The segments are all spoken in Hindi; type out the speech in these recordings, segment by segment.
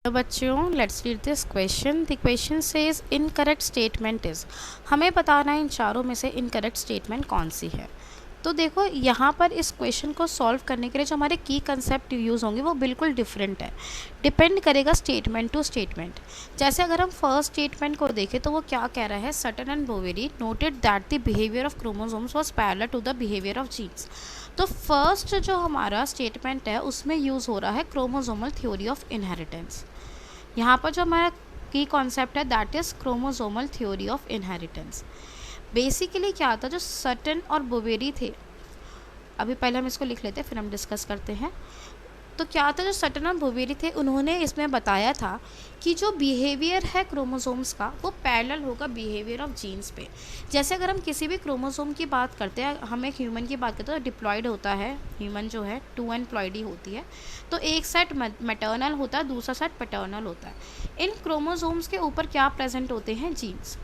तो बच्चों let's read this question. The question says incorrect statement is, हमें बताना है इन चारों में से इनकरेक्ट स्टेटमेंट कौन सी है। तो देखो यहाँ पर इस क्वेश्चन को सॉल्व करने के लिए जो हमारे की कंसेप्ट यूज़ होंगे वो बिल्कुल डिफरेंट है, डिपेंड करेगा स्टेटमेंट टू स्टेटमेंट। जैसे अगर हम फर्स्ट स्टेटमेंट को देखें तो वो क्या कह रहा है, Sutton and Boveri noted that the behaviour of chromosomes was parallel to the behaviour of genes. तो फर्स्ट जो हमारा स्टेटमेंट है उसमें यूज़ हो रहा है क्रोमोसोमल थ्योरी ऑफ इनहेरिटेंस। यहाँ पर जो हमारा की कॉन्सेप्ट है that is chromosomal theory of inheritance. Basically क्या था, जो सटन और बोवेरी थे, अभी पहले हम इसको लिख लेते हैं फिर हम डिस्कस करते हैं। तो क्या था, जो सटन और बोवेरी थे उन्होंने इसमें बताया था कि जो बिहेवियर है क्रोमोसोम्स का वो पैरेलल होगा बिहेवियर ऑफ जीन्स पे। जैसे अगर हम किसी भी क्रोमोसोम की बात करते हैं, हम एक ह्यूमन की बात करते हैं तो डिप्लॉयड होता है ह्यूमन, जो है 2 एम्प्लॉयड ही होती है। तो एक सेट मैटरनल होता है, दूसरा सेट पैटर्नल होता है। इन क्रोमोसोम्स के ऊपर क्या प्रेजेंट होते हैं, जीन्स।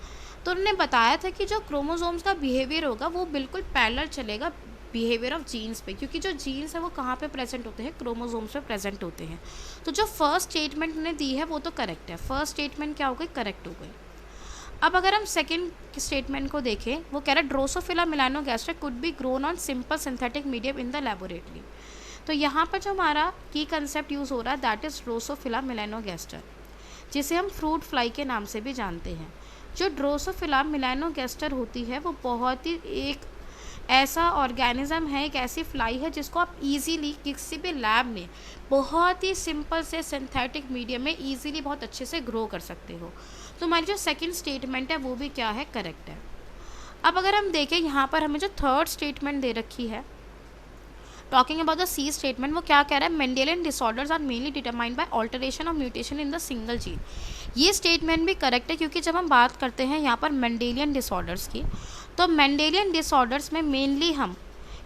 तो उन्होंने बताया था कि जो क्रोमोसोम्स का बिहेवियर होगा वो बिल्कुल पैरेलल चलेगा बिहेवियर ऑफ जीन्स पे, क्योंकि जो जीन्स है वो कहाँ पे प्रेजेंट होते हैं, क्रोमोसोम्स पे प्रेजेंट होते हैं। तो जो फर्स्ट स्टेटमेंट ने दी है वो तो करेक्ट है, फर्स्ट स्टेटमेंट क्या हो गई, करेक्ट हो गई। अब अगर हम सेकंड स्टेटमेंट को देखें, वो कह रहा है Drosophila melanogaster could be grown on simple synthetic medium in the laboratory. तो यहाँ पर जो हमारा की कंसेप्ट यूज़ हो रहा है दैट इज़ ड्रोसोफिला मेलानोगास्टर, जिसे हम फ्रूट फ्लाई के नाम से भी जानते हैं। जो ड्रोसोफिला मेलानोगास्टर होती है वो बहुत ही एक ऐसा ऑर्गेनिज्म है, एक ऐसी फ्लाई है जिसको आप इजीली किसी भी लैब में बहुत ही सिंपल से सिंथेटिक मीडियम में इजीली बहुत अच्छे से ग्रो कर सकते हो। तो हमारी जो सेकंड स्टेटमेंट है वो भी क्या है, करेक्ट है। अब अगर हम देखें यहाँ पर हमें जो थर्ड स्टेटमेंट दे रखी है, talking about the C statement, वो क्या कह रहा है, Mendelian disorders are mainly determined by alteration और mutation in the single gene. ये स्टेटमेंट भी करेक्ट है, क्योंकि जब हम बात करते हैं यहाँ पर मेंडेलियन डिसऑर्डर्स की, तो मेंडेलियन डिसऑर्डर्स में मेनली हम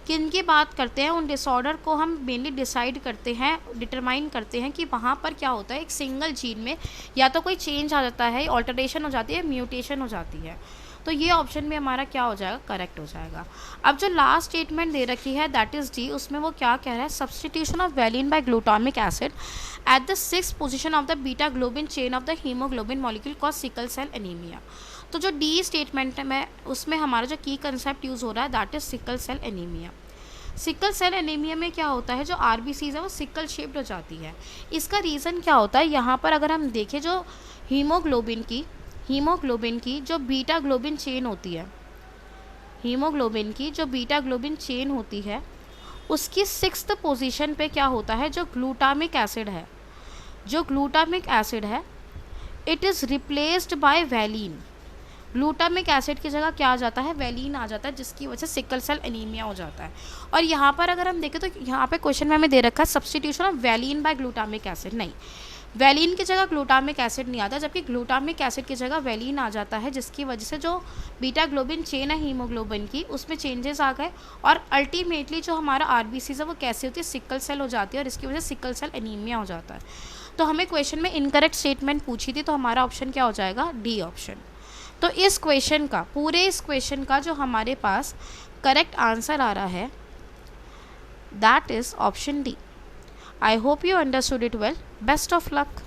किन की बात करते हैं, उन डिसऑर्डर को हम मेनली डिसाइड करते हैं, डिटरमाइन करते हैं कि वहाँ पर क्या होता है, एक सिंगल जीन में या तो कोई चेंज आ जाता है, ऑल्टरेशन हो जाती है, म्यूटेशन हो जाती है। तो ये ऑप्शन भी हमारा क्या हो जाएगा, करेक्ट हो जाएगा। अब जो लास्ट स्टेटमेंट दे रखी है दैट इज़ डी, उसमें वो क्या कह रहा है, substitution of valine by glutamic acid at the 6th position of the beta globin chain of the haemoglobin molecule cause sickle cell anaemia. तो जो डी स्टेटमेंट है मैं उसमें हमारा जो की कंसेप्ट यूज़ हो रहा है that is sickle cell anaemia. Sickle cell anaemia में क्या होता है, जो आरबीसीज है वो सिकल शेप्ड हो जाती है। इसका रीज़न क्या होता है, यहाँ पर अगर हम देखें जो हीमोग्लोबिन की जो बीटा ग्लोबिन चेन होती है, हीमोग्लोबिन की जो बीटा ग्लोबिन चेन होती है उसकी 6th पोजीशन पे क्या होता है, जो ग्लूटामिक एसिड है, जो ग्लूटामिक एसिड है it is replaced by valine. Glutamic acid की जगह क्या आ जाता है, वैलिन आ जाता है, जिसकी वजह से सिकल सेल एनीमिया हो जाता है। और यहाँ पर अगर हम देखें तो यहाँ पे क्वेश्चन में हमें दे रखा है substitution of valine by glutamic acid, नहीं, वैलिन की जगह ग्लूटामिक एसिड नहीं आता, जबकि ग्लूटामिक एसिड की जगह वैलिन आ जाता है, जिसकी वजह से जो बीटा ग्लोबिन चेन है हीमोग्लोबिन की उसमें चेंजेस आ गए और अल्टीमेटली जो हमारा आरबीसी है वो कैसे होती है, सिकल सेल हो जाती है, और इसकी वजह से सिकल सेल एनीमिया हो जाता है। तो हमें क्वेश्चन में इनकरेक्ट स्टेटमेंट पूछी थी, तो हमारा ऑप्शन क्या हो जाएगा, डी ऑप्शन। तो इस क्वेश्चन का, पूरे इस क्वेश्चन का जो हमारे पास करेक्ट आंसर आ रहा है that is option D. I hope you understood it well. Best of luck.